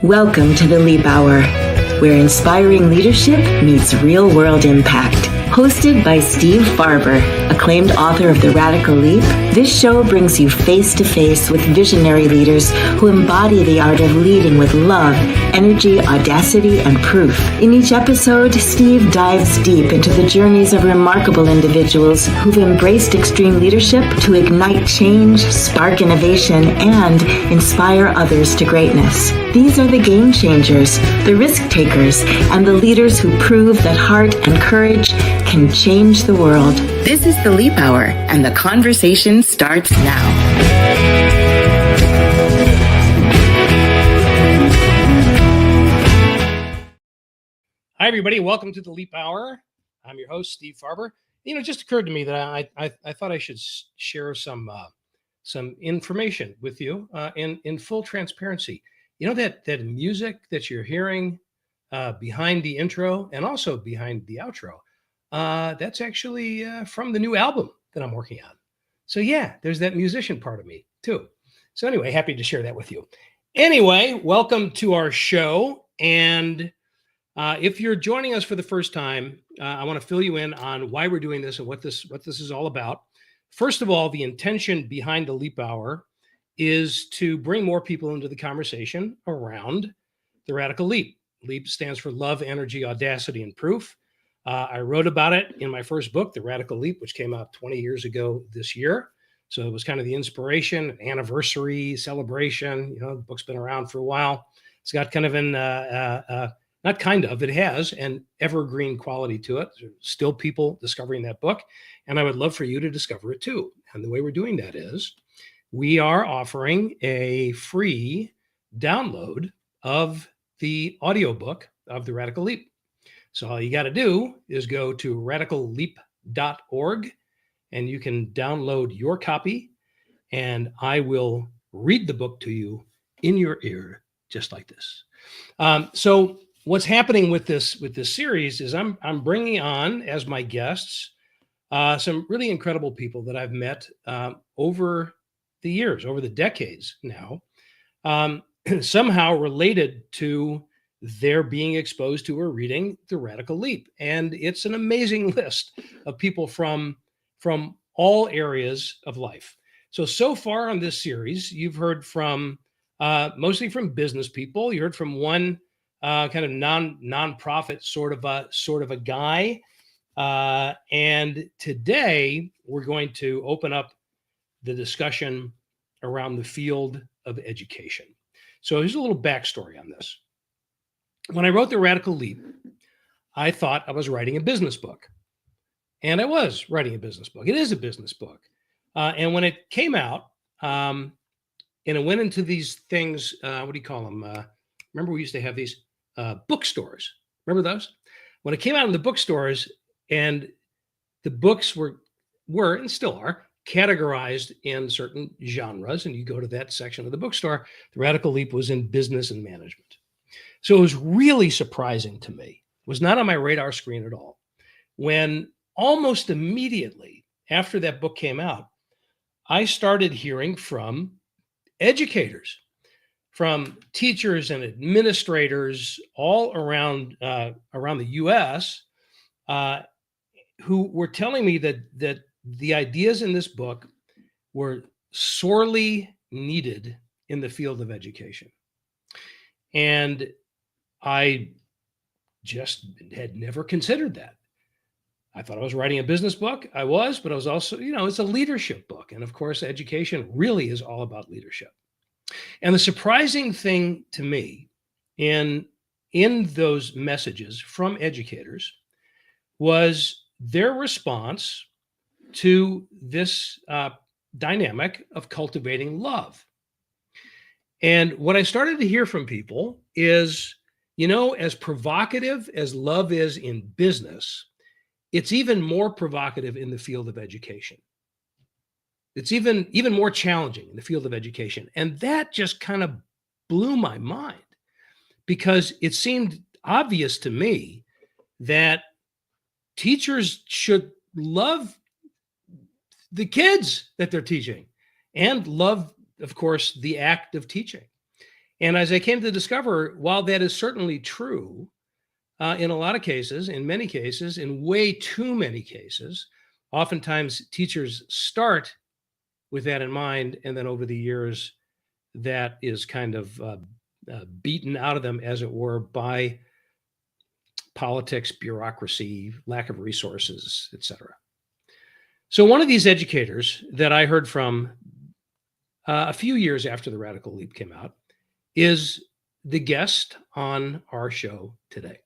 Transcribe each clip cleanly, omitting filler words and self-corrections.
Welcome to the Leap Hour, where inspiring leadership meets real-world impact. Hosted by Steve Farber, acclaimed author of The Radical Leap, this show brings you face-to-face with visionary leaders who embody the art of leading with love, energy, audacity, and proof. In each episode, Steve dives deep into the journeys of remarkable individuals who've embraced extreme leadership to ignite change, spark innovation, and inspire others to greatness. These are the game changers, the risk takers, and the leaders who prove that heart and courage can change the world. This is the Leap Hour, and the conversation starts now. Hi, everybody. Welcome to the Leap Hour. I'm your host, Steve Farber. You know, it just occurred to me that I thought I should share some information with you in full transparency. You know that music that you're hearing behind the intro and also behind the outro, that's actually from the new album that I'm working on. So yeah, there's that musician part of me too. So anyway, happy to share that with you. Anyway, welcome to our show. And if you're joining us for the first time, I want to fill you in on why we're doing this and what this is all about. First of all, the intention behind the Leap Hour is to bring more people into the conversation around the Radical Leap. LEAP stands for Love, Energy, Audacity, and Proof. I wrote about it in my first book, The Radical Leap, which came out 20 years ago this year. So it was kind of the inspiration, anniversary, celebration. You know, the book's been around for a while. It's got kind of it has an evergreen quality to it. There's still people discovering that book, and I would love for you to discover it too. And the way we're doing that is we are offering a free download of the audiobook of The Radical Leap. So all you got to do is go to radicalleap.org and you can download your copy, and I will read the book to you in your ear, just like this. So what's happening with this series is I'm bringing on as my guests some really incredible people that I've met over the years, over the decades now, somehow related to their being exposed to or reading The Radical Leap. And it's an amazing list of people from all areas of life. So far on this series, you've heard from mostly from business people. You heard from one kind of nonprofit sort of a guy. And today we're going to open up the discussion around the field of education. So here's a little backstory on this. When I wrote The Radical Leap, I thought I was writing a business book. And I was writing a business book. It is a business book. And when it came out, and it went into these things, what do you call them? Remember we used to have these bookstores. Remember those? When it came out in the bookstores, and the books were and still are categorized in certain genres, and you go to that section of the bookstore, The Radical Leap was in business and management. So it was really surprising to me. It was not on my radar screen at all. When almost immediately after that book came out, I started hearing from educators, from teachers and administrators all around the U.S., who were telling me that the ideas in this book were sorely needed in the field of education. And I just had never considered that. I thought I was writing a business book. I was, but I was also, it's a leadership book. And of course, education really is all about leadership. And the surprising thing to me in those messages from educators was their response to this dynamic of cultivating love. And what I started to hear from people is, as provocative as love is in business, it's even more provocative in the field of education. It's even more challenging in the field of education. And that just kind of blew my mind, because it seemed obvious to me that teachers should love the kids that they're teaching and love, of course, the act of teaching. And as I came to discover, while that is certainly true, in a lot of cases, in many cases, in way too many cases, oftentimes teachers start with that in mind, and then over the years, that is kind of beaten out of them, as it were, by politics, bureaucracy, lack of resources, etc. So one of these educators that I heard from a few years after the Radical Leap came out is the guest on our show today.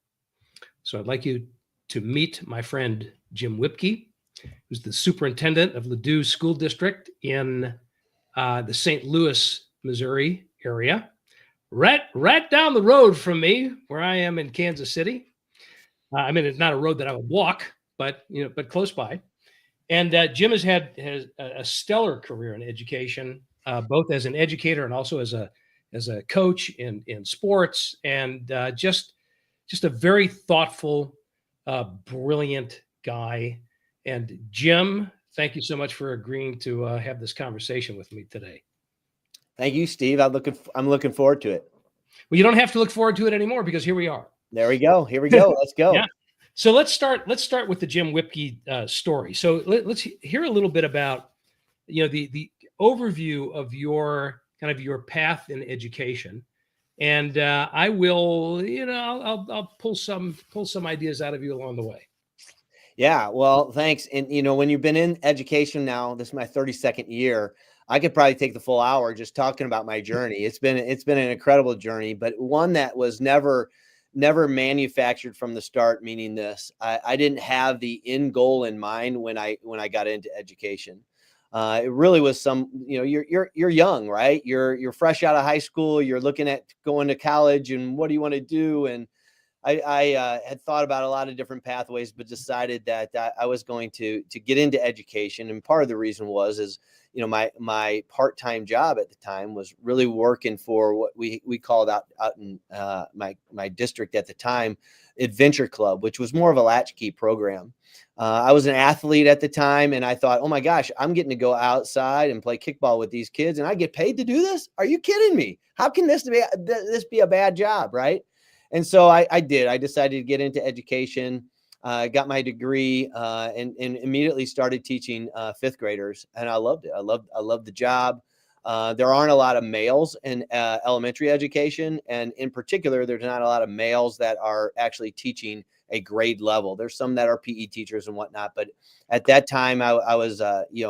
So I'd like you to meet my friend Jim Wipke, who's the superintendent of Ladue School District in the St. Louis, Missouri area, right down the road from me, where I am in Kansas City. I mean, it's not a road that I would walk, but close by. And Jim has had a stellar career in education, both as an educator and also as a coach in sports, and just a very thoughtful, brilliant guy. And Jim, thank you so much for agreeing to have this conversation with me today. Thank you, Steve. I'm looking forward to it. Well, you don't have to look forward to it anymore, because here we are. There we go. Here we go. Let's go. Yeah. So let's start with the Jim Wipke story. So let's hear a little bit about the overview of your path in education, and I will I'll pull some ideas out of you along the way. Yeah. Well, thanks. And when you've been in education now, this is my 32nd year, I could probably take the full hour just talking about my journey. It's been an incredible journey, but one that was never manufactured from the start, meaning this, I didn't have the end goal in mind when I got into education. It really was you're young, right? You're fresh out of high school. You're looking at going to college and what do you want to do? And I had thought about a lot of different pathways, but decided that I was going to get into education. And part of the reason is my part-time job at the time was really working for what we called out in my district at the time, Adventure Club, which was more of a latchkey program. I was an athlete at the time, and I thought, oh my gosh, I'm getting to go outside and play kickball with these kids, and I get paid to do this? Are you kidding me? How can this be a bad job, right? And so I did. I decided to get into education. Got my degree and immediately started teaching fifth graders, and I loved it. I loved the job. There aren't a lot of males in elementary education, and in particular, there's not a lot of males that are actually teaching a grade level. There's some that are PE teachers and whatnot, but at that time, I was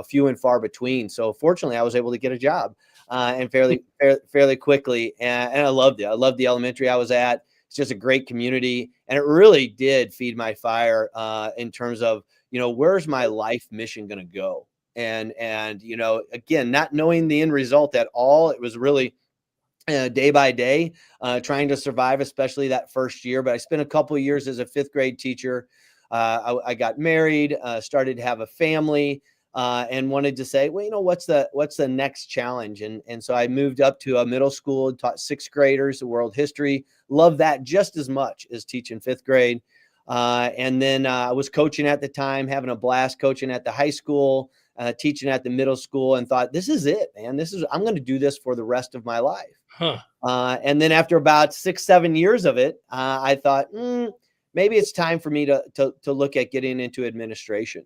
few and far between. So fortunately, I was able to get a job and fairly quickly, and I loved it. I loved the elementary I was at. It's just a great community, and it really did feed my fire in terms of, where's my life mission going to go? And again, not knowing the end result at all, it was really day by day trying to survive, especially that first year. But I spent a couple of years as a fifth grade teacher. I got married, started to have a family, and wanted to say, well, what's the next challenge? And so I moved up to a middle school, taught sixth graders world history. Loved that just as much as teaching fifth grade. And then I was coaching at the time, having a blast coaching at the high school, teaching at the middle school, and thought, this is it, man. I'm going to do this for the rest of my life. Huh. And then after about 6-7 years of it, I thought, maybe it's time for me to look at getting into administration.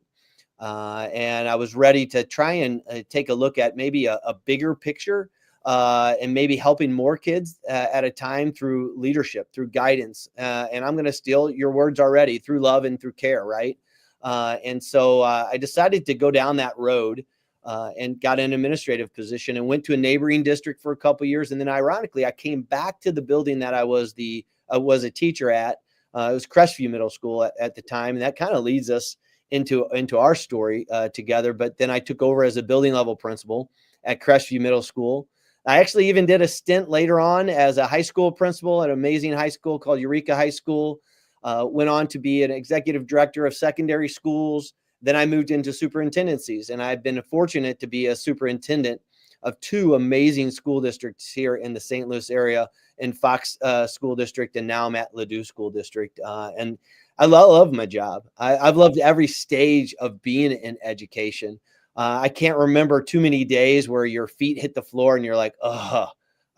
And I was ready to try and take a look at maybe a bigger picture and maybe helping more kids at a time through leadership, through guidance. And I'm going to steal your words already, through love and through care, right? And so I decided to go down that road and got an administrative position and went to a neighboring district for a couple of years. And then ironically, I came back to the building that I was a teacher at. It was Crestview Middle School at the time. And that kind of leads us into our story together. But then I took over as a building level principal at Crestview Middle School. I actually even did a stint later on as a high school principal at an amazing high school called Eureka High School. Went on to be an executive director of secondary schools. Then I moved into superintendencies, and I've been fortunate to be a superintendent of 2 amazing school districts here in the St. Louis area, in Fox School District, and now I'm at Ladue School District. And I love my job. I've loved every stage of being in education. I can't remember too many days where your feet hit the floor and you're like, oh,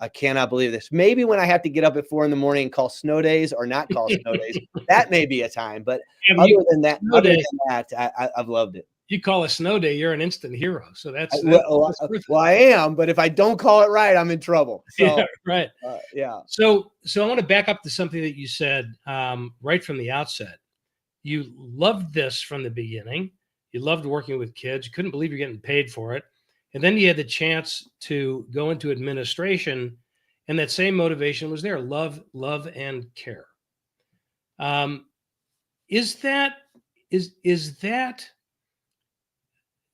I cannot believe this. Maybe when I have to get up at 4 a.m. and call snow days or not call snow days, that may be a time. But other than that, I've loved it. You call a snow day, you're an instant hero. So that's I am. But if I don't call it right, I'm in trouble. So, yeah, right. Yeah. So I want to back up to something that you said right from the outset. You loved this from the beginning. You loved working with kids. You couldn't believe you're getting paid for it. And then you had the chance to go into administration, and that same motivation was there: love, and care. Is that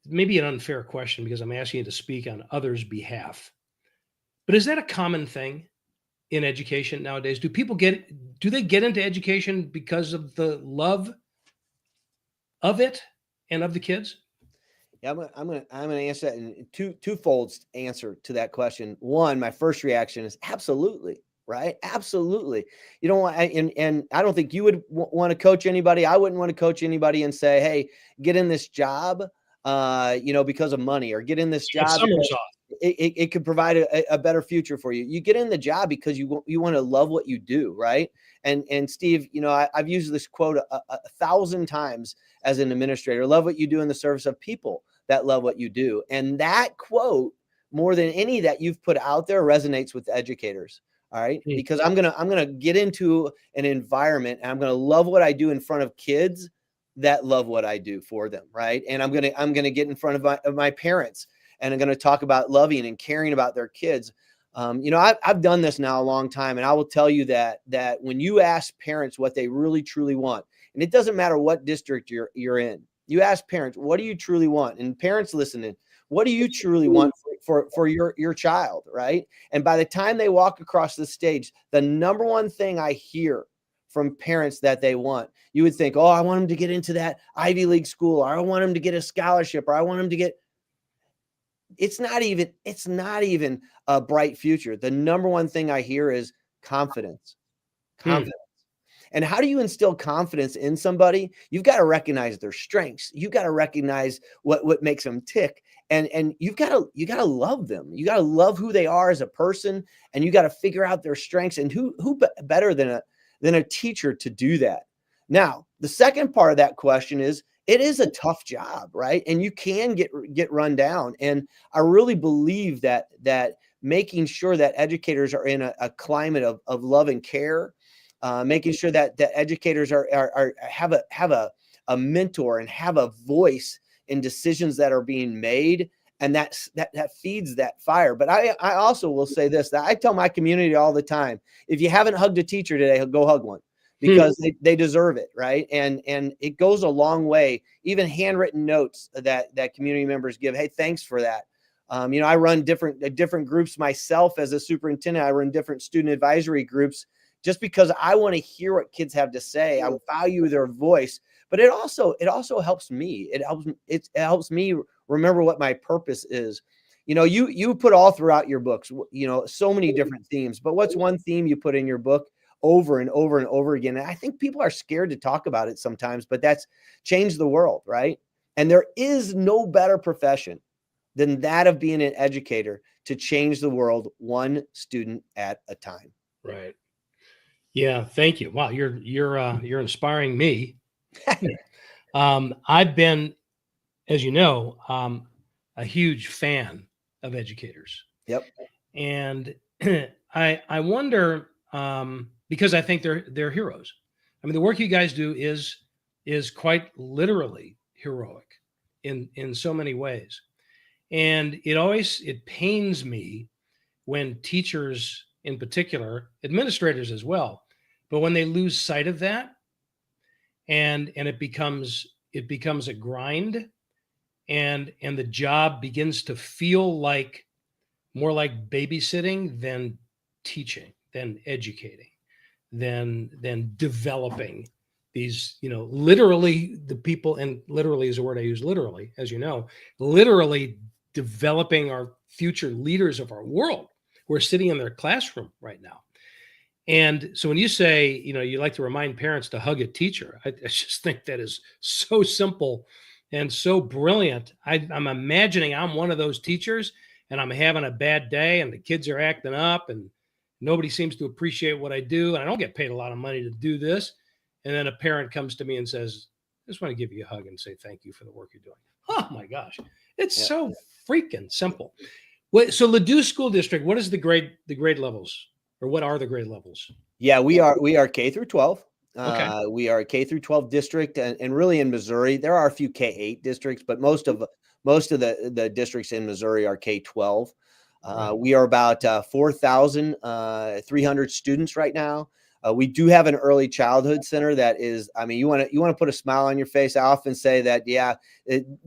maybe an unfair question because I'm asking you to speak on others' behalf? But is that a common thing in education nowadays? Do they get into education because of the love of it and of the kids? Yeah, I'm gonna answer that in twofold answer to that question. One, my first reaction is absolutely, right? Absolutely. You don't want, and I don't think you would want to coach anybody. I wouldn't want to coach anybody and say, hey, get in this job, because of money, or get in this job. It could provide a better future for you. You get in the job because you want to love what you do, right? And Steve, I've used this quote a 1,000 times as an administrator: love what you do in the service of people that love what you do. And that quote, more than any that you've put out there, resonates with educators. All right. Because I'm gonna get into an environment and I'm gonna love what I do in front of kids that love what I do for them. Right. And I'm gonna get in front of my parents, and I'm gonna talk about loving and caring about their kids. I've done this now a long time, and I will tell you that when you ask parents what they really truly want, and it doesn't matter what district you're in, you ask parents, what do you truly want? And parents listening, what do you truly want for your child, right? And by the time they walk across the stage, the number one thing I hear from parents that they want, you would think, oh, I want them to get into that Ivy League school, or I want them to get a scholarship, or I want them to get. It's not even a bright future. The number one thing I hear is confidence. And how do you instill confidence in somebody? You've got to recognize their strengths. You've got to recognize what makes them tick. And you got to love them. You got to love who they are as a person, and you got to figure out their strengths. And who better than a teacher to do that? Now, the second part of that question is, it is a tough job, right? And you can get run down. And I really believe that making sure that educators are in a climate of love and care, making sure that educators have a mentor and have a voice in decisions that are being made, and that feeds that fire. But I also will say this, that I tell my community all the time: if you haven't hugged a teacher today, go hug one, because they deserve it, right? And it goes a long way. Even handwritten notes that community members give, hey, thanks for that. I run different groups myself as a superintendent. I run different student advisory groups just because I want to hear what kids have to say. I value their voice, but it also helps me. It helps me remember what my purpose is. You put all throughout your books, so many different themes, but what's one theme you put in your book over and over and over again? And I think people are scared to talk about it sometimes, but that's changed the world, right? And there is no better profession than that of being an educator to change the world one student at a time. Right. Yeah. Thank you. Wow. You're inspiring me. I've been, as you know, a huge fan of educators. Yep. And I wonder, because I think they're heroes. I mean, the work you guys do is quite literally heroic in so many ways. And it pains me when teachers in particular, administrators as well, but when they lose sight of that, and it becomes a grind, and the job begins to feel more like babysitting than teaching, than educating, than developing these, literally the people, and literally is a word I use literally, as you know, literally developing our future leaders of our world who are sitting in their classroom right now. And so when you say, you like to remind parents to hug a teacher, I just think that is so simple and so brilliant. I'm imagining I'm one of those teachers, and I'm having a bad day and the kids are acting up and nobody seems to appreciate what I do, and I don't get paid a lot of money to do this. And then a parent comes to me and says, I just want to give you a hug and say thank you for the work you're doing. Oh my gosh. It's so freaking simple. So Ladue School District, what is the grade levels, or what are the grade levels? Yeah, we are K through 12. Okay. We are a K through 12 district, and really in Missouri, there are a few K-8 districts, but most of the districts in Missouri are K-12. We are about 4,300 students right now. We do have an early childhood center that is, I mean, you want to put a smile on your face. I often say that,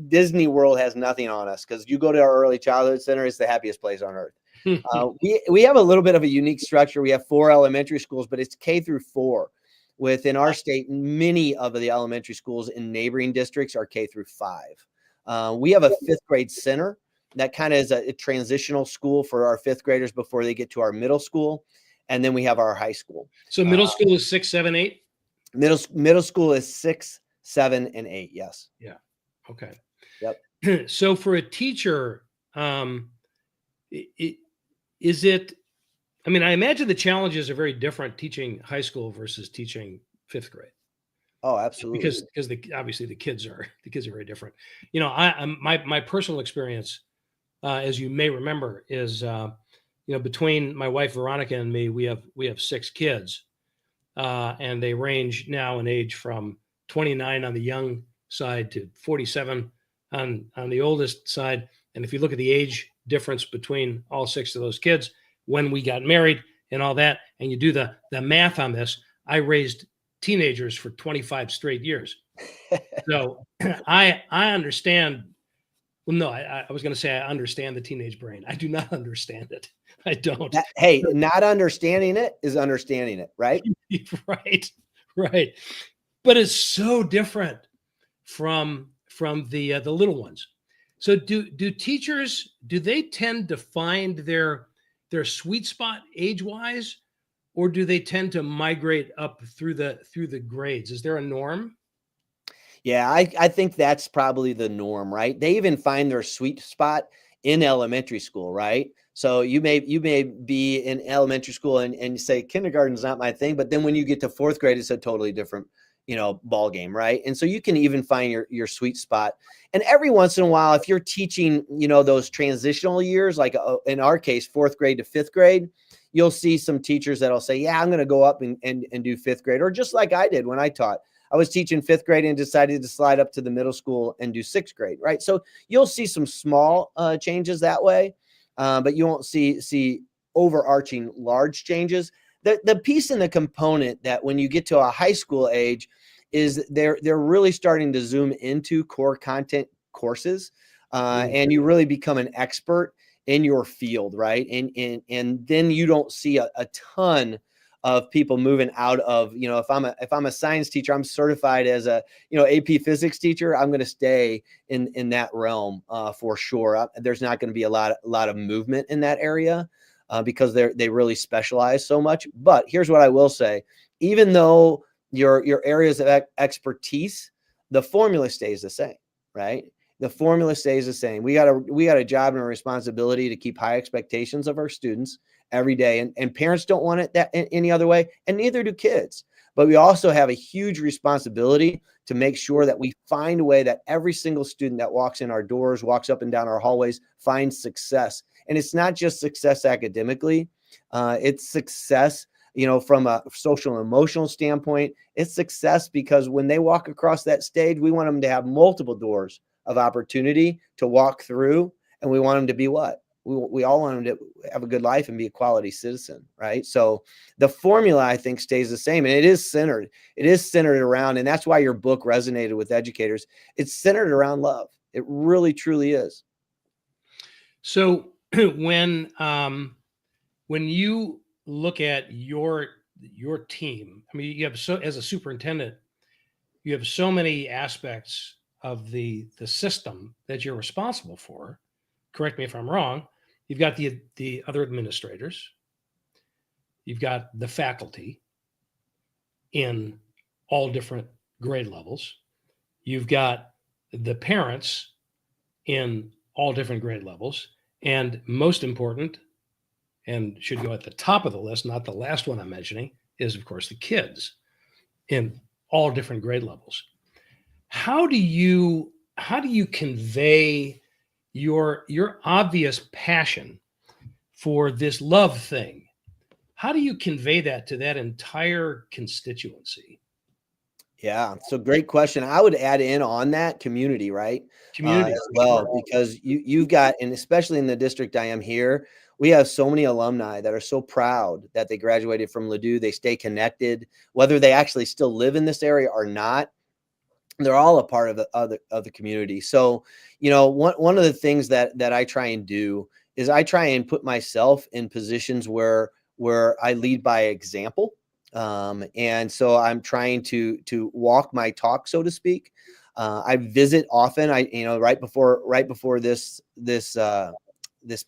Disney World has nothing on us, because you go to our early childhood center, it's the happiest place on earth. We have a little bit of a unique structure. We have 4 elementary schools, but it's K through 4. Within our state, many of the elementary schools in neighboring districts are K through 5. We have a 5th grade center that kind of is a transitional school for our 5th graders before they get to our middle school. And then we have our high school. So middle school is 6, 7, 8? Middle school is 6, 7, and 8. Yes. Yeah. Okay. Yep. So for a teacher, is it, I mean, I imagine the challenges are very different teaching high school versus teaching 5th grade. Oh, absolutely. Because obviously the kids are very different. You know, my personal experience, as you may remember, is between my wife Veronica and me, we have 6 kids, and they range now in age from 29 on the young side to 47 on the oldest side. And if you look at the age difference between all 6 of those kids when we got married and all that, and you do the math on this, I raised teenagers for 25 straight years. So I understand. Well, no, I was going to say I understand the teenage brain. I do not understand it. I don't. Hey, not understanding it is understanding it, right? Right. But it's so different from the little ones. So do teachers, do they tend to find their sweet spot age-wise, or do they tend to migrate up through the grades? Is there a norm? Yeah, I think that's probably the norm, right? They even find their sweet spot in elementary school, right? So you may be in elementary school and say kindergarten's not my thing, but then when you get to 4th grade, it's a totally different, ball game, right? And so you can even find your sweet spot. And every once in a while, if you're teaching, those transitional years, like in our case, 4th grade to 5th grade, you'll see some teachers that'll say, yeah, I'm going to go up and do 5th grade, or just like I did when I taught. I was teaching 5th grade and decided to slide up to the middle school and do 6th grade, right? So you'll see some small changes that way, but you won't see overarching large changes. The piece and the component that when you get to a high school age is they're really starting to zoom into core content courses, and you really become an expert in your field, right? And then you don't see a ton of people moving out of, if I'm a science teacher, I'm certified as a, AP physics teacher, I'm going to stay in that realm for sure. There's not going to be a lot of movement in that area because they really specialize so much. But here's what I will say: even though your areas of expertise, the formula stays the same, right? The formula stays the same. We got a job and a responsibility to keep high expectations of our students every day. And parents don't want it that any other way, and neither do kids. But we also have a huge responsibility to make sure that we find a way that every single student that walks in our doors, walks up and down our hallways, finds success. And it's not just success academically. It's success, from a social and emotional standpoint. It's success because when they walk across that stage, we want them to have multiple doors of opportunity to walk through. And we want them to be what? We all want them to have a good life and be a quality citizen, right? So the formula, I think, stays the same, and it is centered around, and that's why your book resonated with educators. It's centered around love. It really, truly is. So when you look at your team, I mean, you have as a superintendent, you have so many aspects of the system that you're responsible for. Correct me if I'm wrong. You've got the other administrators. You've got the faculty in all different grade levels. You've got the parents in all different grade levels. And most important, and should go at the top of the list, not the last one I'm mentioning, is of course the kids in all different grade levels. How do you convey your obvious passion for this love thing? How do you convey that to that entire constituency? Yeah, so great question. I would add in on that community, right? Community, As well, sure. because you've got, and especially in the district I am here, we have so many alumni that are so proud that they graduated from Ladue. They stay connected, whether they actually still live in this area or not. They're all a part of the community. So, one of the things that I try and do is I try and put myself in positions where I lead by example. And so I'm trying to walk my talk, so to speak. I visit often. Right before this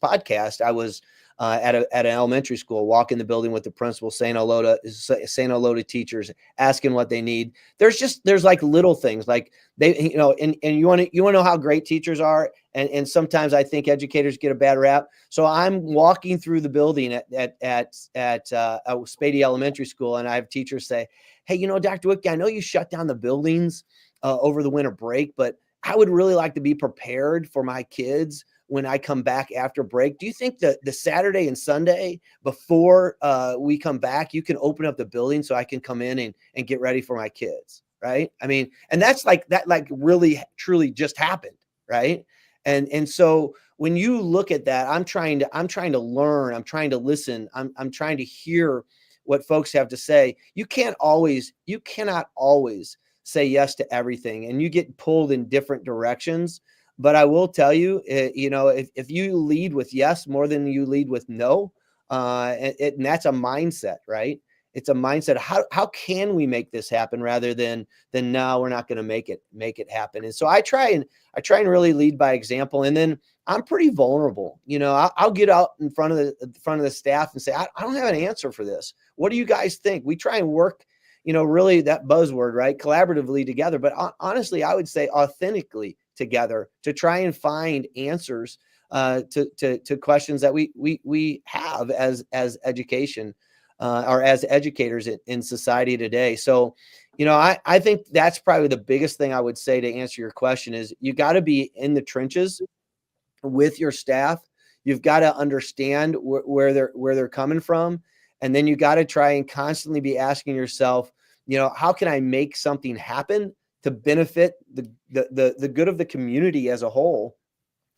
podcast, I was at an elementary school, walking the building with the principal, saying hello to teachers, asking what they need. There's like little things like they, and you want to know how great teachers are. And sometimes I think educators get a bad rap. So I'm walking through the building at Spady Elementary School, and I have teachers say, "Hey, Dr. Wipke, I know you shut down the buildings over the winter break, but I would really like to be prepared for my kids when I come back after break. Do you think that the Saturday and Sunday before we come back, you can open up the building so I can come in and get ready for my kids?" Right? I mean, and that's like really truly just happened, right? And so when you look at that, I'm trying to learn, I'm trying to listen, I'm trying to hear what folks have to say. You cannot always say yes to everything, and you get pulled in different directions. But I will tell you, if you lead with yes more than you lead with no, and that's a mindset, right? It's a mindset. How can we make this happen rather than no, we're not going to make it happen. And so I try and really lead by example. And then I'm pretty vulnerable. I'll get out in front of the staff and say, I don't have an answer for this. What do you guys think? We try and work, really that buzzword, right? Collaboratively together. But honestly, I would say authentically together to try and find answers to questions that we have as education or as educators in society today. So, I think that's probably the biggest thing I would say to answer your question is you got to be in the trenches with your staff. You've got to understand where they're coming from. And then you got to try and constantly be asking yourself, how can I make something happen to benefit the good of the community as a whole?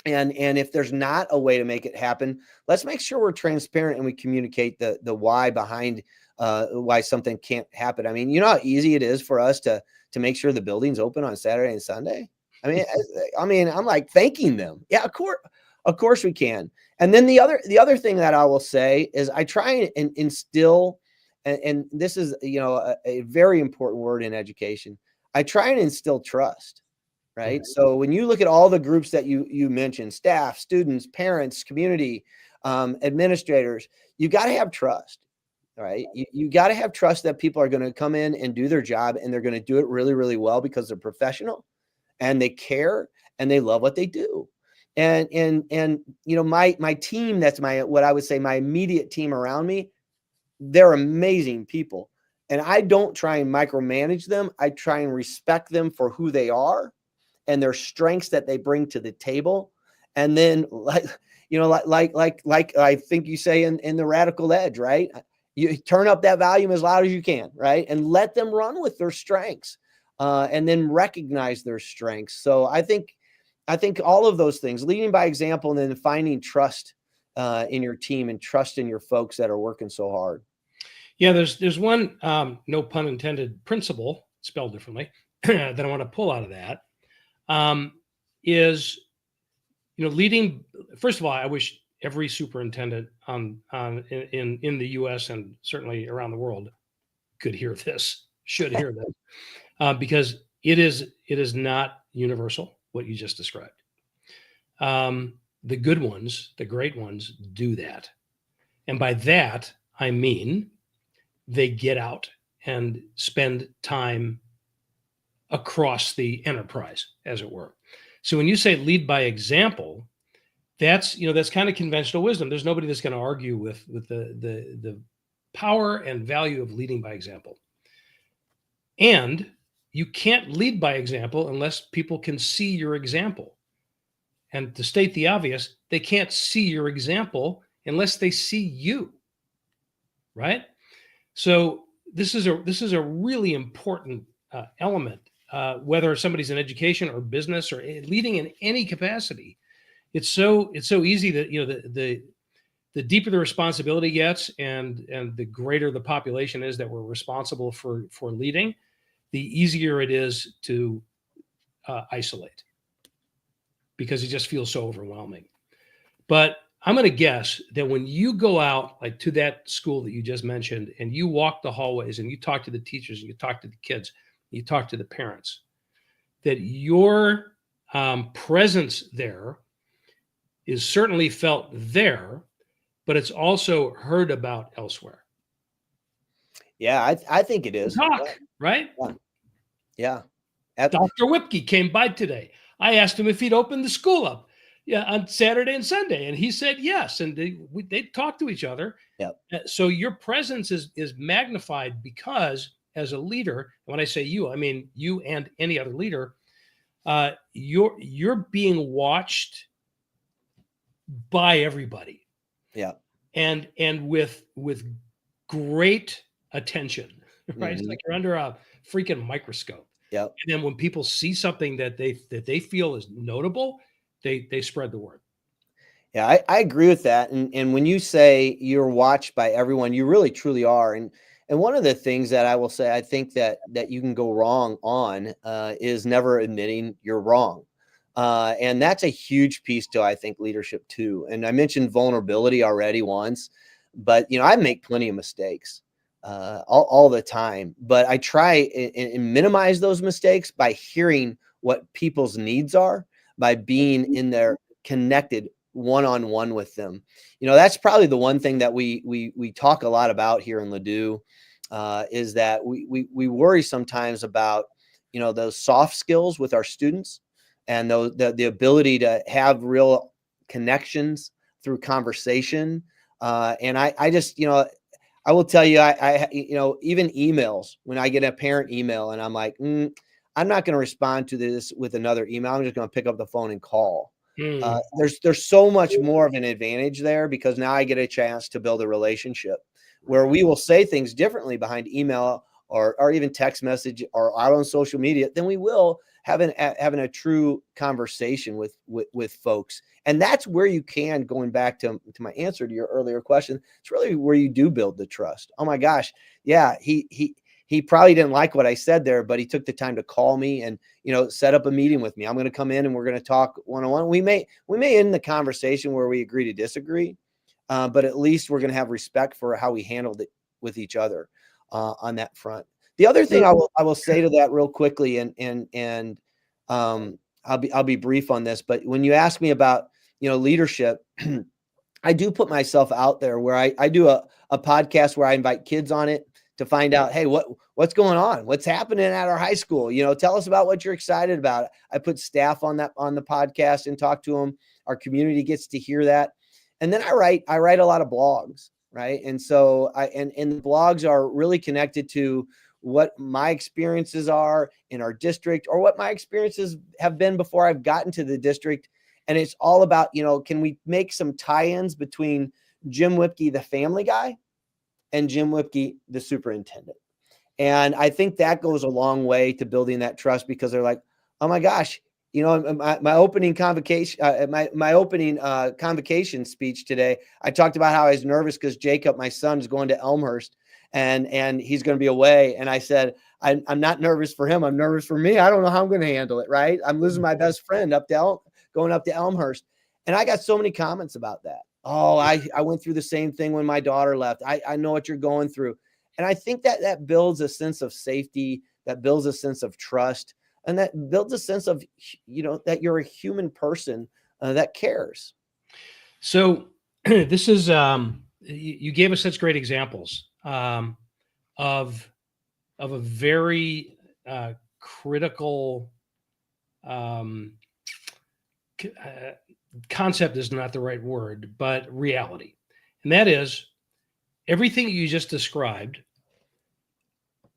And if there's not a way to make it happen, let's make sure we're transparent and we communicate the why behind why something can't happen. I mean, you know how easy it is for us to make sure the building's open on Saturday and Sunday. I mean, I'm like thanking them. Yeah, of course we can. And then the other thing that I will say is I try and instill, and this is a very important word in education. I try and instill trust. Right. Mm-hmm. So when you look at all the groups that you mentioned, staff, students, parents, community, administrators, you got to have trust. Right. You got to have trust that people are going to come in and do their job, and they're going to do it really, really well because they're professional and they care and they love what they do. And my team, that's what I would say my immediate team around me, they're amazing people. And I don't try and micromanage them. I try and respect them for who they are and their strengths that they bring to the table. And then like I think you say in the Radical Edge, right? You turn up that volume as loud as you can, right? And let them run with their strengths and then recognize their strengths. So I think all of those things, leading by example, and then finding trust in your team and trust in your folks that are working so hard. Yeah, there's one, no pun intended, principle spelled differently that I want to pull out of that. Is leading. First of all, I wish every superintendent in the U.S. and certainly around the world should hear this, because it is not universal what you just described. The good ones, the great ones, do that, and by that I mean they get out and spend time across the enterprise, as it were. So when you say lead by example, that's kind of conventional wisdom. There's nobody that's going to argue with the power and value of leading by example. And you can't lead by example unless people can see your example. And to state the obvious, they can't see your example unless they see you. Right? So this is a really important element, whether somebody's in education or business or leading in any capacity. It's so easy that the deeper the responsibility gets and the greater the population is that we're responsible for leading, the easier it is to isolate, because it just feels so overwhelming. But I'm going to guess that when you go out like to that school that you just mentioned and you walk the hallways and you talk to the teachers and you talk to the kids, you talk to the parents, that your presence there is certainly felt there, but it's also heard about elsewhere. Yeah, I think it is. Talk, right? Yeah. Dr. Wipke came by today. I asked him if he'd open the school up on Saturday and Sunday, and he said yes. And they talk to each other. Yep. So your presence is magnified because, as a leader, when I say you, I mean you and any other leader, you're being watched by everybody. Yeah. And with great attention, right? Mm-hmm. It's like you're under a freaking microscope. Yep. And then when people see something that they feel is notable, they spread the word. Yeah, I agree with that. And when you say you're watched by everyone, you really truly are. And one of the things that I will say, I think that you can go wrong on is never admitting you're wrong. And that's a huge piece to, I think, leadership too. And I mentioned vulnerability already once, but I make plenty of mistakes all the time, but I try and minimize those mistakes by hearing what people's needs are, by being in there connected one-on-one with them. That's probably the one thing that we talk a lot about here in Ladue, is that we worry sometimes about, those soft skills with our students and the ability to have real connections through conversation. And I just, I will tell you, I even emails, when I get a parent email and I'm like, I'm not going to respond to this with another email. I'm just going to pick up the phone and call. There's so much more of an advantage there, because now I get a chance to build a relationship where we will say things differently behind email or even text message or out on social media than we will having a true conversation with folks. And that's where you can, going back to my answer to your earlier question, it's really where you do build the trust. Oh my gosh. Yeah. He probably didn't like what I said there, but he took the time to call me and, set up a meeting with me. I'm going to come in and we're going to talk one-on-one. We may end the conversation where we agree to disagree, but at least we're going to have respect for how we handled it with each other on that front. The other thing I will say to that real quickly, and I'll be brief on this, but when you ask me about, leadership, I do put myself out there where I do a podcast where I invite kids on it to find out, hey, what's going on? What's happening at our high school? Tell us about what you're excited about. I put staff on the podcast and talk to them. Our community gets to hear that. And then I write a lot of blogs, right? And so and the blogs are really connected to what my experiences are in our district, or what my experiences have been before I've gotten to the district. And it's all about, can we make some tie-ins between Jim Wipke, the family guy, and Jim Wipke, the superintendent? And I think that goes a long way to building that trust, because they're like, oh my gosh, my opening convocation, my opening convocation speech today, I talked about how I was nervous because Jacob, my son, is going to Elmhurst and he's going to be away. And I said, I'm not nervous for him. I'm nervous for me. I don't know how I'm going to handle it. Right. I'm losing my best friend going up to Elmhurst. And I got so many comments about that. Oh, I went through the same thing when my daughter left. I know what you're going through. And I think that builds a sense of safety, that builds a sense of trust, and that builds a sense of, that you're a human person that cares. So this is, you gave us such great examples of a very critical concept is not the right word, but reality. And that is everything you just described,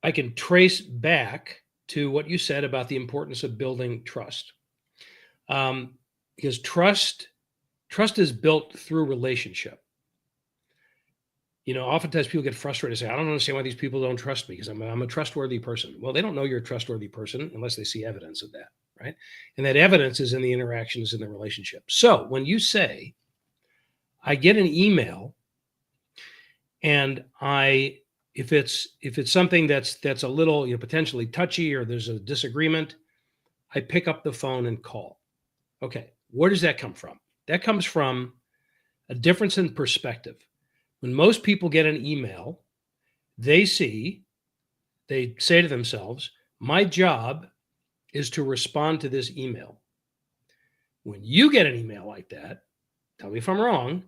I can trace back to what you said about the importance of building trust. Because trust is built through relationship. Oftentimes people get frustrated and say, I don't understand why these people don't trust me because I'm a trustworthy person. Well, they don't know you're a trustworthy person unless they see evidence of that, right? And that evidence is in the interactions in the relationship. So when you say, I get an email and if it's something that's a little, potentially touchy or there's a disagreement, I pick up the phone and call. Okay, where does that come from? That comes from a difference in perspective. When most people get an email, they say to themselves, my job is to respond to this email. When you get an email like that, tell me if I'm wrong,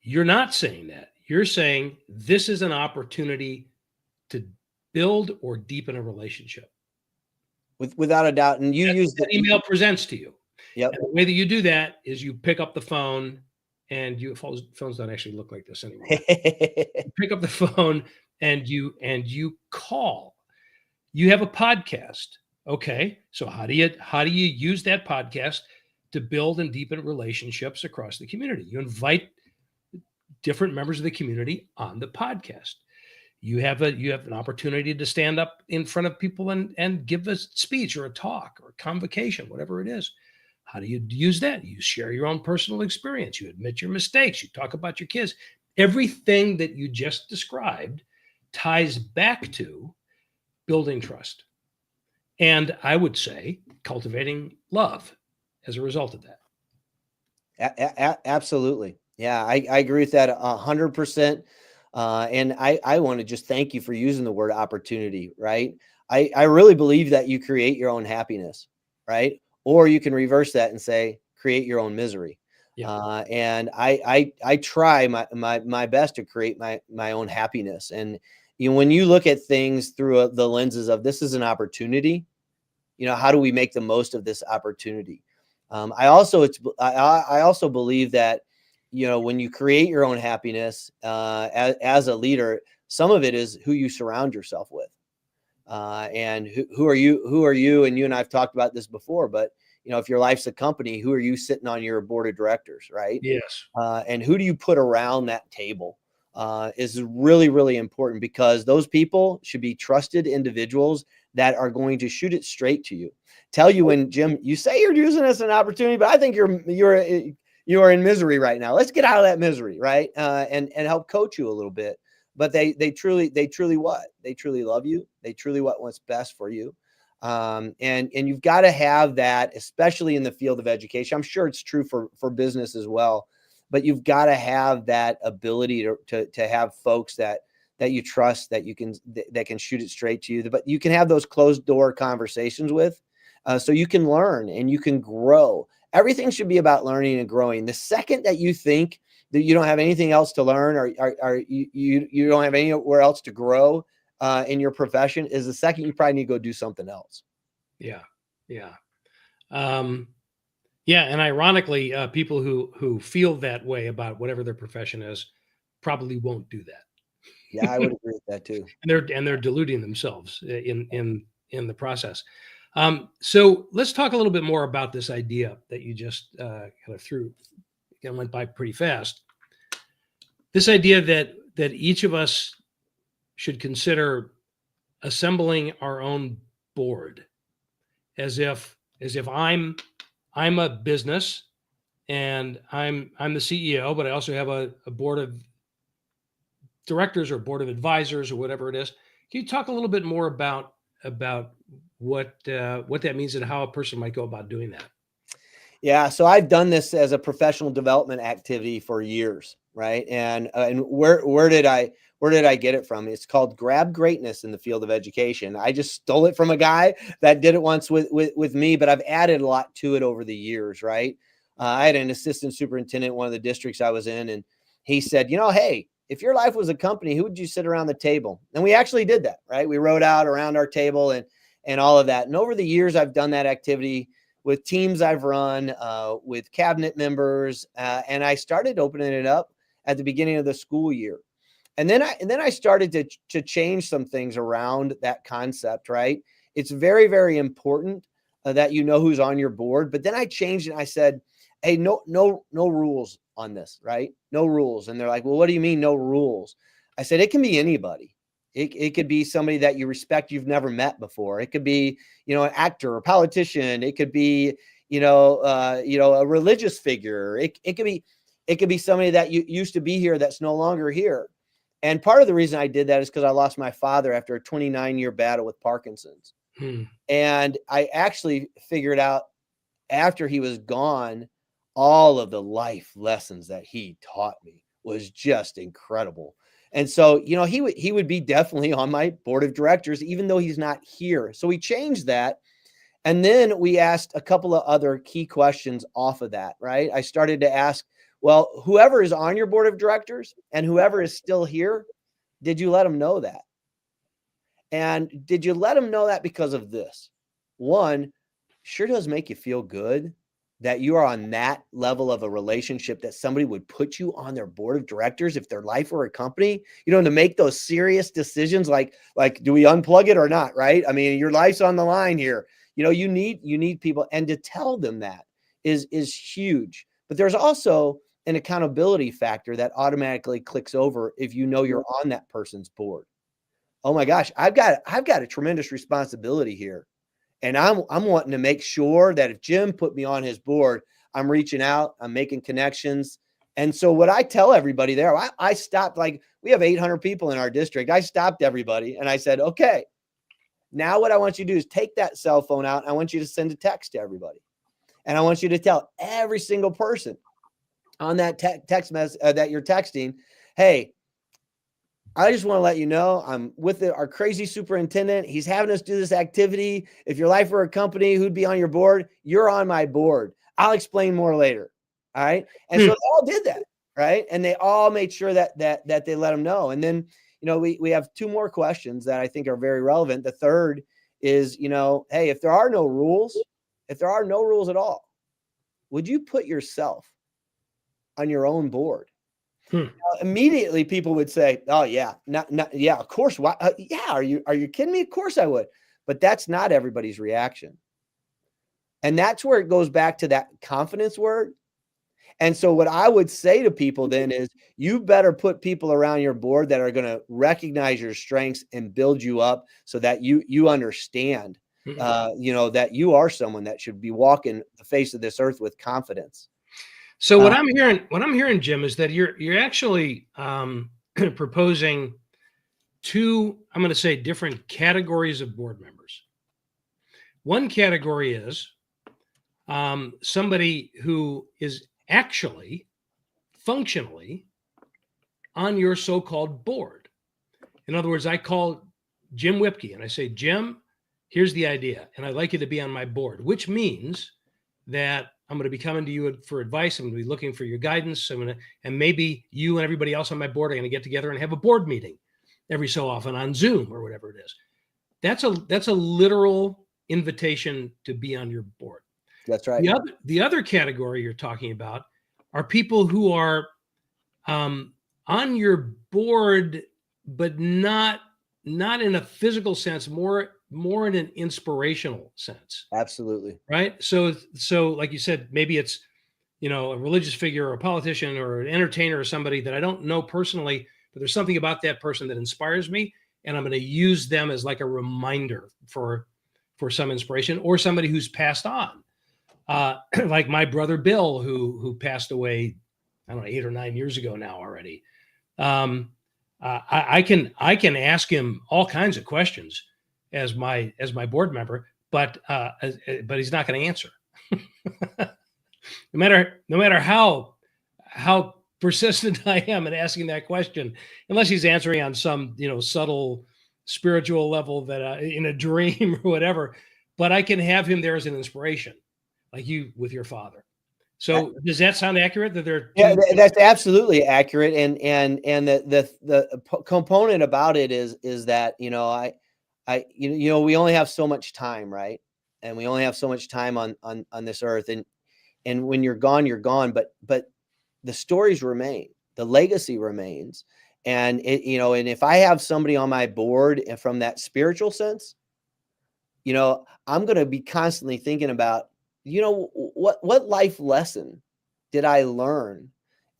you're not saying that. You're saying this is an opportunity to build or deepen a relationship. Without a doubt. And you use that email presents to you. Yep. And the way that you do that is you pick up the phone and phones don't actually look like this anymore. You pick up the phone and you call. You have a podcast. Okay. So how do you use that podcast to build and deepen relationships across the community? You invite different members of the community on the podcast. You have an opportunity to stand up in front of people and give a speech or a talk or a convocation, whatever it is. How do you use that? You share your own personal experience. You admit your mistakes. You talk about your kids. Everything that you just described ties back to building trust. And I would say cultivating love as a result of that. Absolutely. Yeah, I agree with that 100%. And I want to just thank you for using the word opportunity, right? I really believe that you create your own happiness, right? Or you can reverse that and say, create your own misery. Yeah. And I try my best to create my own happiness. And when you look at things through the lenses of this is an opportunity, how do we make the most of this opportunity? I also believe that when you create your own happiness as a leader, some of it is who you surround yourself with. And who are you? And you and I've talked about this before, but if your life's a company, who are you sitting on your board of directors, right? Yes. And who do you put around that table is really, really important, because those people should be trusted individuals that are going to shoot it straight to you. Tell you when, Jim, you say you're using this as an opportunity, but I think you are in misery right now. Let's get out of that misery, right? And help coach you a little bit. But they truly love you. They truly want what's best for you. And you've got to have that, especially in the field of education. I'm sure it's true for business as well, but you've got to have that ability to have folks that you trust, that can shoot it straight to you, but you can have those closed door conversations with, so you can learn and you can grow. Everything should be about learning and growing. The second that you think that you don't have anything else to learn, or you don't have anywhere else to grow in your profession, is the second you probably need to go do something else. Yeah. And ironically, people who feel that way about whatever their profession is probably won't do that. Yeah, I would agree with that too. And they're deluding themselves in the process. So let's talk a little bit more about this idea that you just kind of went by pretty fast. This idea that each of us should consider assembling our own board, as if I'm a business and I'm the CEO, but I also have a board of directors or board of advisors or whatever it is. Can you talk a little bit more about what that means and how a person might go about doing that? Yeah, so I've done this as a professional development activity for years, right? And where did I get it from? It's called Grab Greatness in the field of education. I just stole it from a guy that did it once with me, but I've added a lot to it over the years, right? I had an assistant superintendent in one of the districts I was in, and he said, hey, if your life was a company, who would you sit around the table? And we actually did that, right? We wrote out around our table and all of that. And over the years, I've done that activity with teams I've run, with cabinet members, and I started opening it up at the beginning of the school year. And then I started to change some things around that concept, right? It's very, very important that you know who's on your board. But then I changed it. And I said, hey, no rules on this, right? No rules. And they're like, well, what do you mean no rules? I said, it can be anybody. It could be somebody that you respect, you've never met before. It could be, an actor or politician. It could be, a religious figure. It could be somebody that used to be here that's no longer here. And part of the reason I did that is because I lost my father after a 29-year battle with Parkinson's. And I actually figured out after he was gone, all of the life lessons that he taught me was just incredible. And so, he would be definitely on my board of directors, even though he's not here. So we changed that. And then we asked a couple of other key questions off of that, right? I started to ask, well, whoever is on your board of directors and whoever is still here, did you let them know that? And did you let them know that because of this? One, sure does make you feel good that you are on that level of a relationship that somebody would put you on their board of directors if their life were a company, to make those serious decisions like do we unplug it or not, right? I mean, your life's on the line here. You need people, and to tell them that is huge. But there's also an accountability factor that automatically clicks over if you're on that person's board. Oh my gosh, I've got a tremendous responsibility here. And I'm wanting to make sure that if Jim put me on his board, I'm reaching out, I'm making connections. And so what I tell everybody there, I stopped, like we have 800 people in our district. I stopped everybody and I said, okay, now what I want you to do is take that cell phone out. I want you to send a text to everybody. And I want you to tell every single person on that text message that you're texting, hey, I just want to let you know I'm with our crazy superintendent. He's having us do this activity. If your life were a company, who'd be on your board? You're on my board. I'll explain more later. All right. And so they all did that. Right. And they all made sure that they let them know. And then, we have two more questions that I think are very relevant. The third is, hey, if there are no rules at all, would you put yourself on your own board? Immediately people would say, oh yeah, yeah, of course. Why? Yeah. Are you kidding me? Of course I would. But that's not everybody's reaction. And that's where it goes back to that confidence word. And so what I would say to people then is you better put people around your board that are going to recognize your strengths and build you up so that you understand, that you are someone that should be walking the face of this earth with confidence. So what I'm hearing, Jim, is that you're actually proposing two, I'm going to say, different categories of board members. One category is somebody who is actually functionally on your so-called board. In other words, I call Jim Wipke and I say, Jim, here's the idea, and I'd like you to be on my board, which means that I'm going to be coming to you for advice. I'm going to be looking for your guidance. And maybe you and everybody else on my board are going to get together and have a board meeting every so often on Zoom or whatever it is. That's a literal invitation to be on your board. That's right. The other category you're talking about are people who are on your board, but not in a physical sense, more in an inspirational sense. Absolutely. Right. So like you said, maybe it's, a religious figure or a politician or an entertainer or somebody that I don't know personally, but there's something about that person that inspires me. And I'm going to use them as like a reminder for some inspiration, or somebody who's passed on. Like my brother, Bill, who passed away, I don't know, 8 or 9 years ago now already. I can ask him all kinds of questions as my board member, but he's not going to answer. no matter how persistent I am in asking that question, unless he's answering on some subtle spiritual level that in a dream or whatever. But I can have him there as an inspiration, like you with your father. So does that sound accurate? That they're that's absolutely accurate. And the component about it is that we only have so much time, right? and we only have so much time on this earth. And when you're gone, you're gone. But the stories remain, the legacy remains. And and if I have somebody on my board and from that spiritual sense, I'm going to be constantly thinking about, what life lesson did I learn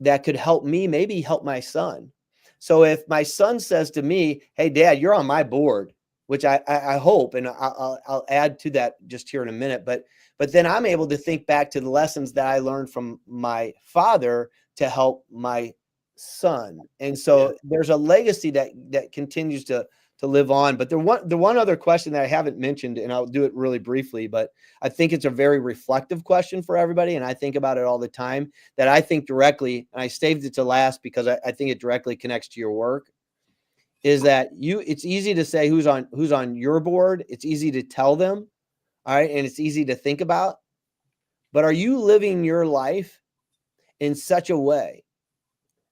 that could help me, maybe help my son. So if my son says to me, hey, Dad, you're on my board, which I hope, and I'll add to that just here in a minute, but then I'm able to think back to the lessons that I learned from my father to help my son. And so there's a legacy that continues to live on. But the one other question that I haven't mentioned, and I'll do it really briefly, but I think it's a very reflective question for everybody, and I think about it all the time, that I think directly, and I saved it to last because I think it directly connects to your work, is that it's easy to say who's on your board. It's easy to tell them, all right, and it's easy to think about. But are you living your life in such a way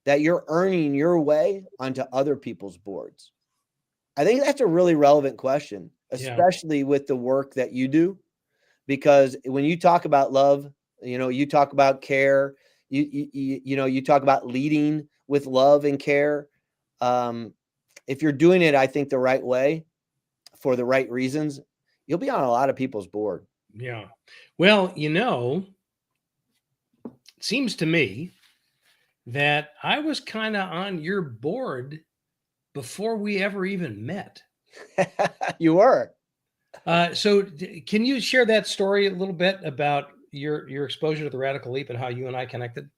that you're earning your way onto other people's boards? I think that's a really relevant question, especially with the work that you do, because when you talk about love, you talk about care, you talk about leading with love and care. If you're doing it, I think the right way for the right reasons, you'll be on a lot of people's board. Yeah. Well, it seems to me that I was kind of on your board before we ever even met. You were. So can you share that story a little bit about your exposure to the Radical Leap and how you and I connected?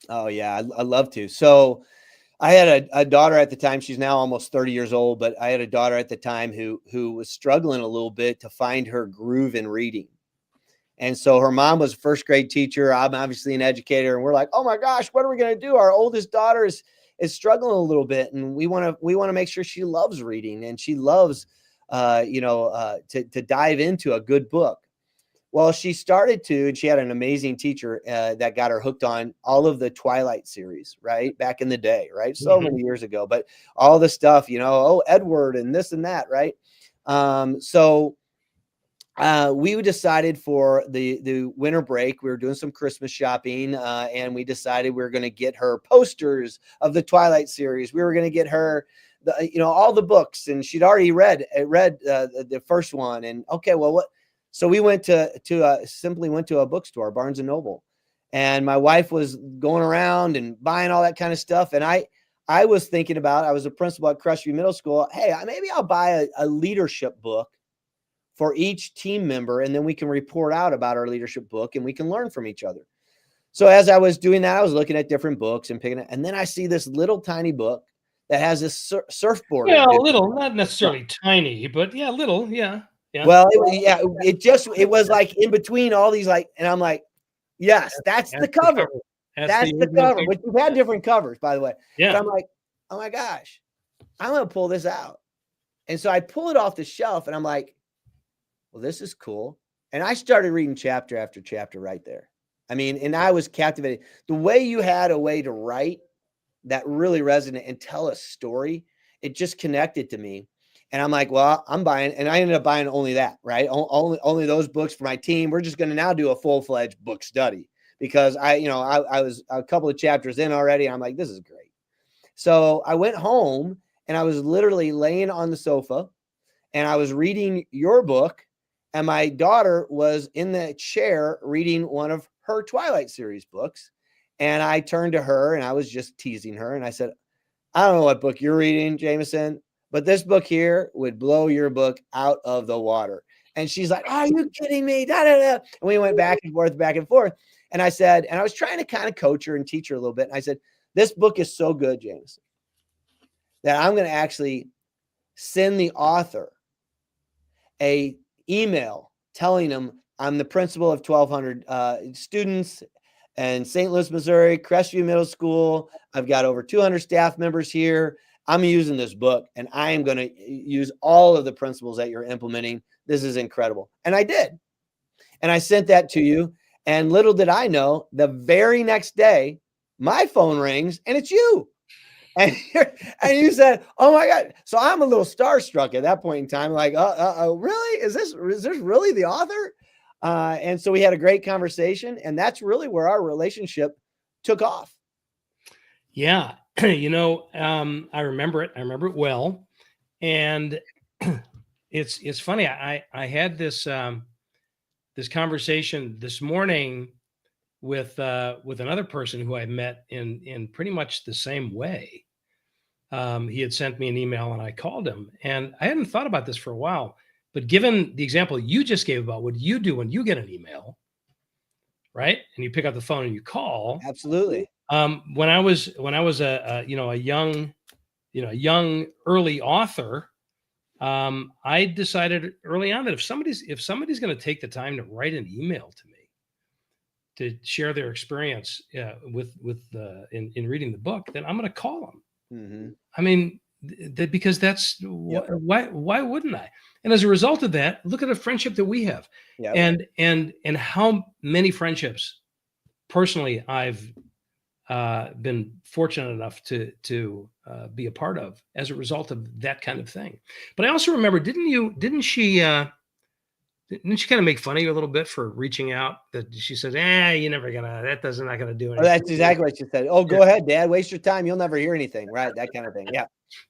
Oh, yeah, I'd love to. So I had a daughter at the time. She's now almost 30 years old, but I had a daughter at the time who was struggling a little bit to find her groove in reading. And so her mom was a first grade teacher. I'm obviously an educator, and we're like, oh my gosh, what are we going to do? Our oldest daughter is struggling a little bit, and we want to make sure she loves reading and she loves, to dive into a good book. Well, she started to, and she had an amazing teacher that got her hooked on all of the Twilight series, right? Back in the day, right? So many years ago, but all the stuff, Edward and this and that, right? So we decided for the winter break, we were doing some Christmas shopping, and we decided we were going to get her posters of the Twilight series. We were going to get her all the books, and she'd already read the first one. And okay, well, what? So we went simply went to a bookstore, Barnes and Noble, and my wife was going around and buying all that kind of stuff. And I was thinking about, I was a principal at Crestview Middle School. Hey, maybe I'll buy a leadership book for each team member, and then we can report out about our leadership book and we can learn from each other. So as I was doing that, I was looking at different books and picking it, and then I see this little tiny book that has this surfboard. Yeah, a little, not necessarily tiny, but yeah, little, yeah. Yeah. Well, it was like in between all these, like, and I'm like, yes, that's the cover. That's the cover. But we've had different covers, by the way. Yeah. But I'm like, oh my gosh, I'm going to pull this out. And so I pull it off the shelf and I'm like, well, this is cool. And I started reading chapter after chapter right there. I mean, and I was captivated. The way you had a way to write that really resonated and tell a story, it just connected to me. And I'm like, well, I'm buying, and I ended up buying only that, right? Only those books for my team. We're just going to now do a full-fledged book study because I was a couple of chapters in already. And I'm like, this is great. So I went home and I was literally laying on the sofa and I was reading your book, and my daughter was in the chair reading one of her Twilight series books. And I turned to her and I was just teasing her. And I said, I don't know what book you're reading, Jameson, but this book here would blow your book out of the water. And she's like, are you kidding me? Da, da, da. And we went back and forth. And I said, and I was trying to kind of coach her and teach her a little bit. And I said, this book is so good, Jameson, that I'm going to actually send the author a email telling them I'm the principal of 1,200 students in St. Louis, Missouri, Crestview Middle School. I've got over 200 staff members here. I'm using this book, and I am going to use all of the principles that you're implementing. This is incredible. And I did. And I sent that to you. And little did I know, the very next day, my phone rings, and it's you. And you said, "Oh my God!" So I'm a little starstruck at that point in time. Like, really? Is this really the author? And so we had a great conversation, and that's really where our relationship took off. Yeah, I remember it. I remember it well, and it's funny. I had this this conversation this morning with another person who I met in pretty much the same way. He had sent me an email and I called him, and I hadn't thought about this for a while. But given the example you just gave about what you do when you get an email, right, and you pick up the phone and you call, Absolutely. when I was a young early author, I decided early on that if somebody's going to take the time to write an email to me to share their experience in reading the book, then I'm going to call them. Mm-hmm. I mean, because that's why wouldn't I? And as a result of that, look at the friendship that we have, and how many friendships personally I've been fortunate enough to be a part of as a result of that kind of thing. But I also remember, didn't she kind of make fun of you a little bit for reaching out? That she said, you're never gonna, not gonna do anything. Oh, that's exactly what she said. Oh, go ahead, Dad, waste your time. You'll never hear anything. Right. That kind of thing.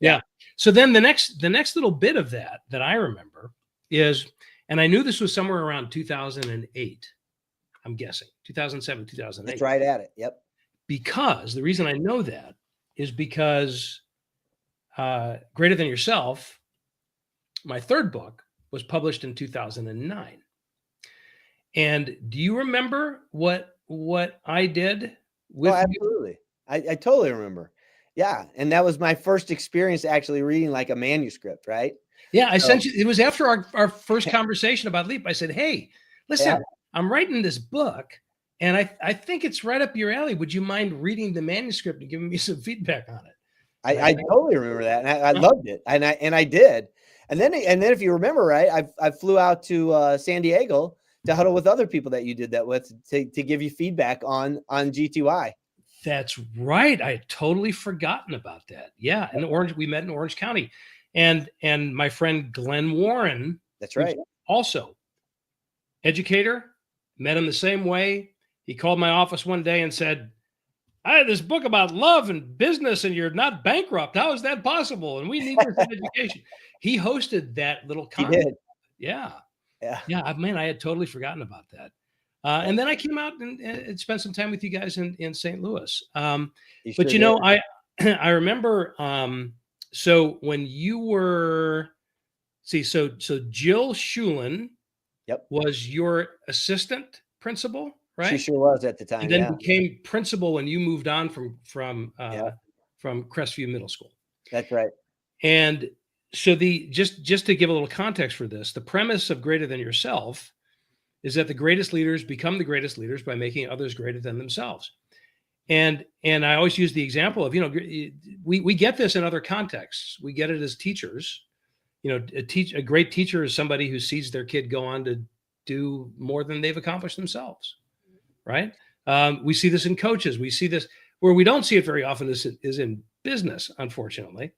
Yeah. So then the next little bit of that I remember is, and I knew this was somewhere around 2008, I'm guessing 2007, 2008. That's right at it. Yep. Because the reason I know that is because Greater Than Yourself, my third book, was published in 2009. And do you remember what I did with absolutely. I totally remember. Yeah. And that was my first experience actually reading like a manuscript, right? Yeah, I sent you, it was after our first conversation about Leap. I said, hey, listen, I'm writing this book, and I think it's right up your alley. Would you mind reading the manuscript and giving me some feedback on it? I totally remember that. And I loved it. And I did. And then if you remember, right, I flew out to San Diego to huddle with other people that you did that with to give you feedback on GTY. That's right. I had totally forgotten about that. Yeah. In Orange, we met in Orange County. And my friend Glenn Warren. That's right. Also educator, met him the same way. He called my office one day and said, I had this book about love and business, and you're not bankrupt. How is that possible? And we need this in education. He hosted that little conference. He did. Yeah. Man, I had totally forgotten about that. And then I came out and spent some time with you guys in St. Louis. But I remember. So when you were, so Jill Schulin, was your assistant principal, right? She sure was at the time. And then became principal when you moved on from Crestview Middle School. That's right. And so just to give a little context for this, the premise of Greater Than Yourself is that the greatest leaders become the greatest leaders by making others greater than themselves. And I always use the example of, we get this in other contexts. We get it as teachers. A great teacher is somebody who sees their kid go on to do more than they've accomplished themselves, right? We see this in coaches. We see this where we don't see it very often is in business, unfortunately.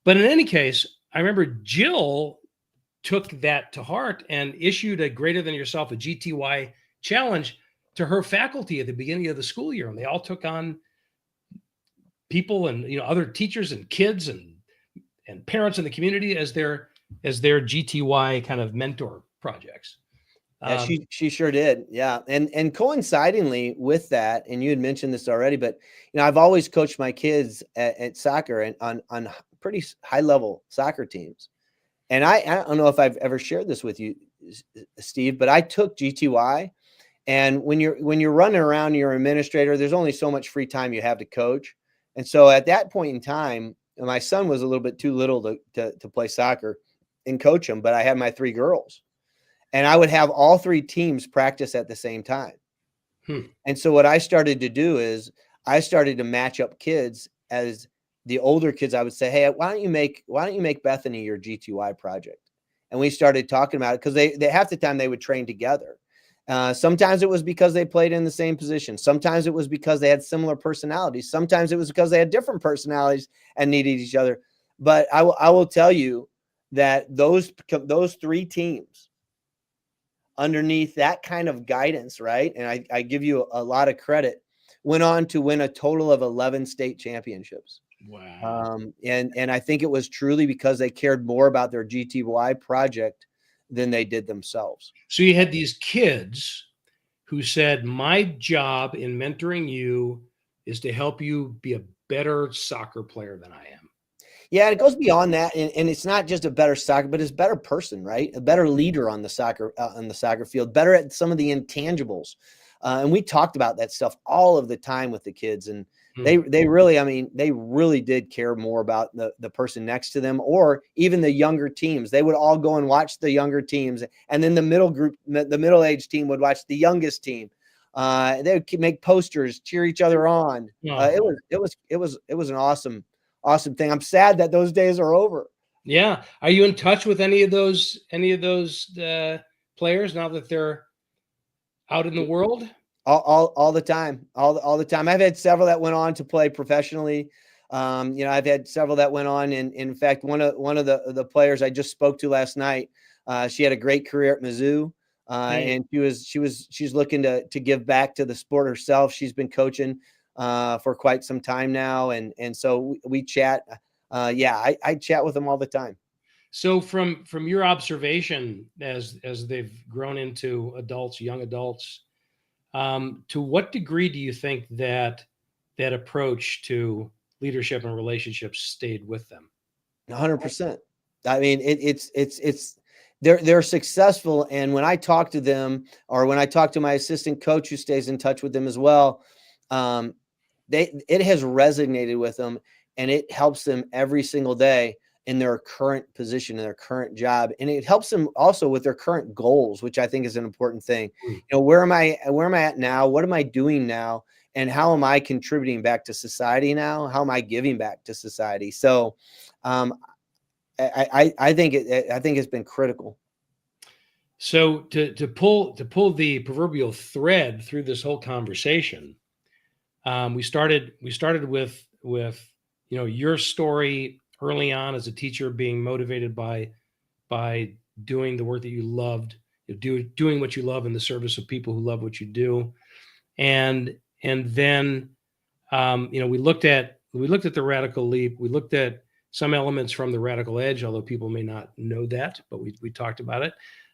But in any case, I remember Jill took that to heart and issued a Greater Than Yourself, a GTY challenge, to her faculty at the beginning of the school year. And they all took on people and, other teachers and kids and parents in the community as their GTY kind of mentor projects. Yeah, she sure did. Yeah. And coincidingly with that, and you had mentioned this already, but, I've always coached my kids at soccer and on pretty high level soccer teams. And I don't know if I've ever shared this with you, Steve, but I took GTY. And when you're running around, you're an administrator, there's only so much free time you have to coach. And so at that point in time, my son was a little bit too little to play soccer and coach him, but I had my 3 girls. And I would have all 3 teams practice at the same time. And so what I started to do is I started to match up kids. As the older kids, I would say, hey, why don't you make Bethany your GTY project? And we started talking about it because they half the time they would train together. Sometimes it was because they played in the same position. Sometimes it was because they had similar personalities. Sometimes it was because they had different personalities and needed each other. But I will tell you that those three teams underneath that kind of guidance, right? And I give you a lot of credit, went on to win a total of 11 state championships. Wow. And I think it was truly because they cared more about their GTY project than they did themselves. So you had these kids who said, my job in mentoring you is to help you be a better soccer player than I am. Yeah, it goes beyond that, and it's not just a better soccer, but it's a better person, right? A better leader on the soccer field, better at some of the intangibles, and we talked about that stuff all of the time with the kids, and they really, I mean, they really did care more about the person next to them, or even the younger teams. They would all go and watch the younger teams, and then the middle-aged team would watch the youngest team. They would make posters, cheer each other on. It was an awesome thing. I'm sad that those days are over. Yeah. Are you in touch with any of those players now that they're out in the world? All the time, all the time. I've had several that went on to play professionally. I've had several that went on, and in fact, one of the players I just spoke to last night, she had a great career at Mizzou, and she's looking to give back to the sport herself. She's been coaching for quite some time now, and so we chat. I chat with them all the time. So from your observation as they've grown into adults, young adults, to what degree do you think that approach to leadership and relationships stayed with them? 100%. I mean, they're successful. And when I talk to them, or when I talk to my assistant coach who stays in touch with them as well, it has resonated with them, and it helps them every single day in their current position, in their current job. And it helps them also with their current goals, which I think is an important thing. Where am I at now? What am I doing now? And how am I contributing back to society now? How am I giving back to society? So I think it's been critical. So to pull the proverbial thread through this whole conversation, we started with your story early on as a teacher, being motivated by doing the work that you loved, doing what you love in the service of people who love what you do, and then we looked at the radical leap. We looked at some elements from the radical edge, although people may not know that, but we talked about it,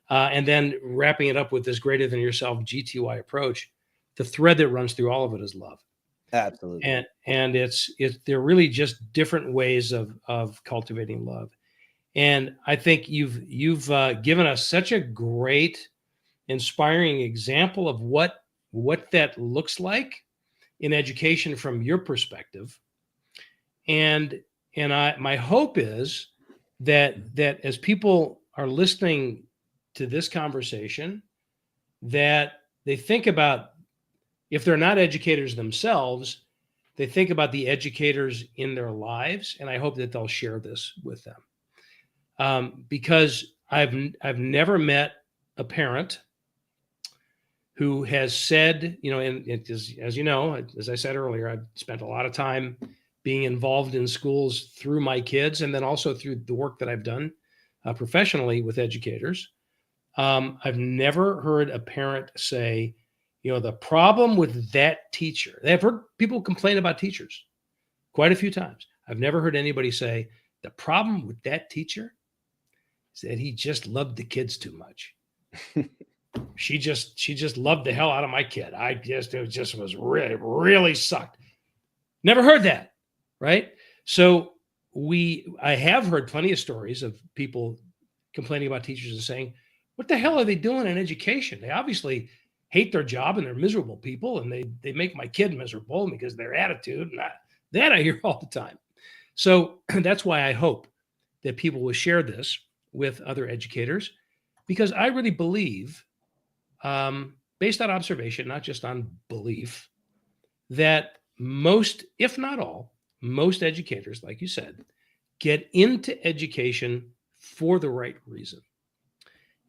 and then wrapping it up with this greater than yourself GTY approach. The thread that runs through all of it is love. Absolutely. And they're really just different ways of cultivating love. And I think you've given us such a great, inspiring example of what that looks like in education from your perspective. And my hope is that as people are listening to this conversation, that they think about, if they're not educators themselves, they think about the educators in their lives, and I hope that they'll share this with them. Because I've never met a parent who has said, and it is, as you know, as I said earlier, I've spent a lot of time being involved in schools through my kids, and then also through the work that I've done professionally with educators. I've never heard a parent say, the problem with that teacher. I've heard people complain about teachers quite a few times. I've never heard anybody say, the problem with that teacher is that he just loved the kids too much. She just loved the hell out of my kid. It just was really, really sucked. Never heard that. Right. So I have heard plenty of stories of people complaining about teachers and saying, what the hell are they doing in education? They obviously hate their job and they're miserable people, and they make my kid miserable because their attitude. And that I hear all the time. So that's why I hope that people will share this with other educators, because I really believe, based on observation, not just on belief, that most, if not all, most educators, like you said, get into education for the right reason.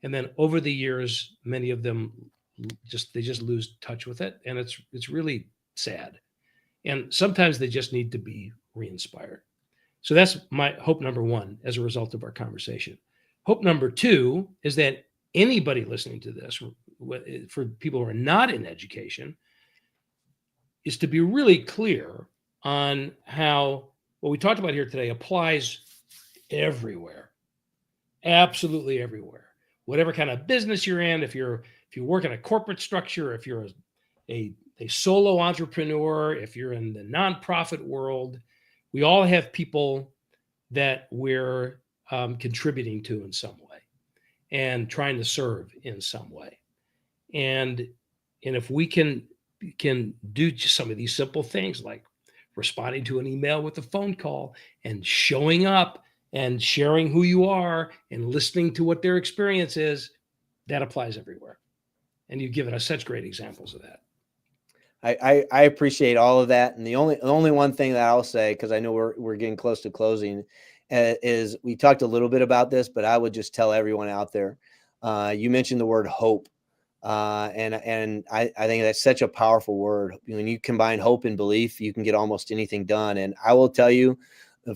And then over the years, many of them they just lose touch with it, and it's really sad. And sometimes they just need to be re-inspired. So that's my hope number one as a result of our conversation. Hope number two is that anybody listening to this, for people who are not in education, is to be really clear on how what we talked about here today applies everywhere, absolutely everywhere. Whatever kind of business you're in, if you work in a corporate structure, if you're a solo entrepreneur, if you're in the nonprofit world, we all have people that we're contributing to in some way and trying to serve in some way. And if we can do just some of these simple things like responding to an email with a phone call and showing up and sharing who you are and listening to what their experience is, that applies everywhere. And you've given us such great examples of that. I appreciate all of that. And the only one thing that I'll say, because I know we're getting close to closing, is we talked a little bit about this, but I would just tell everyone out there, you mentioned the word hope. And I think that's such a powerful word. When you combine hope and belief, you can get almost anything done. And I will tell you,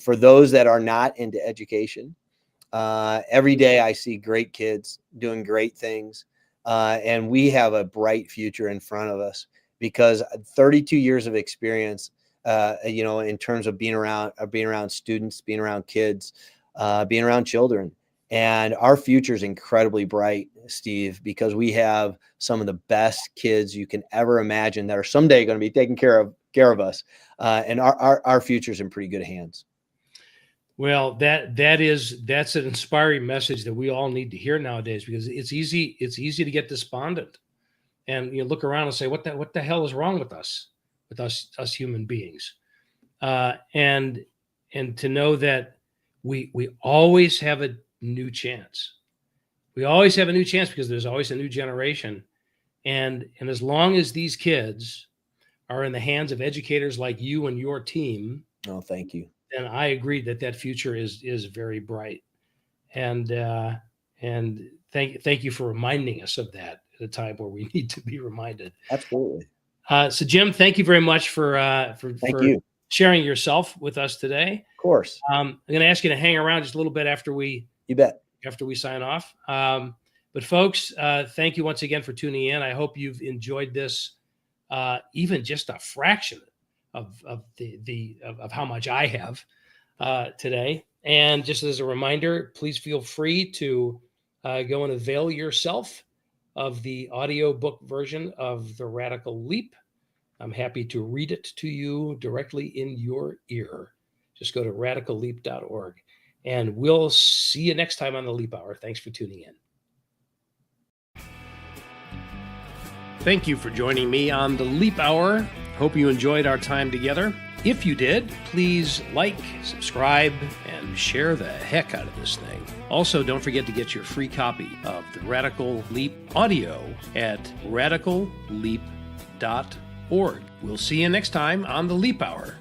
for those that are not into education, every day I see great kids doing great things. And we have a bright future in front of us because 32 years of experience, in terms of being around students, being around kids, being around children. And our future is incredibly bright, Steve, because we have some of the best kids you can ever imagine that are someday going to be taking care of us. And our future is in pretty good hands. Well, that's an inspiring message that we all need to hear nowadays, because it's easy to get despondent, and you look around and say, what the hell is wrong with us human beings? And to know that we always have a new chance. We always have a new chance because there's always a new generation. And as long as these kids are in the hands of educators like you and your team. Oh, thank you. And I agree that future is very bright. And thank you for reminding us of that at a time where we need to be reminded. Absolutely. So Jim, thank you very much for you. sharing yourself with us today. Of course. I'm going to ask you to hang around just a little bit after we sign off. But folks, thank you once again for tuning in. I hope you've enjoyed this, even just a fraction of how much I have today. And just as a reminder, please feel free to go and avail yourself of the audiobook version of The Radical Leap. I'm happy to read it to you directly in your ear. Just go to radicalleap.org. And we'll see you next time on the Leap Hour. Thanks for tuning in. Thank you for joining me on the Leap Hour. Hope you enjoyed our time together. If you did, please like, subscribe, and share the heck out of this thing. Also, don't forget to get your free copy of the Radical Leap audio at radicalleap.org. We'll see you next time on the Leap Hour.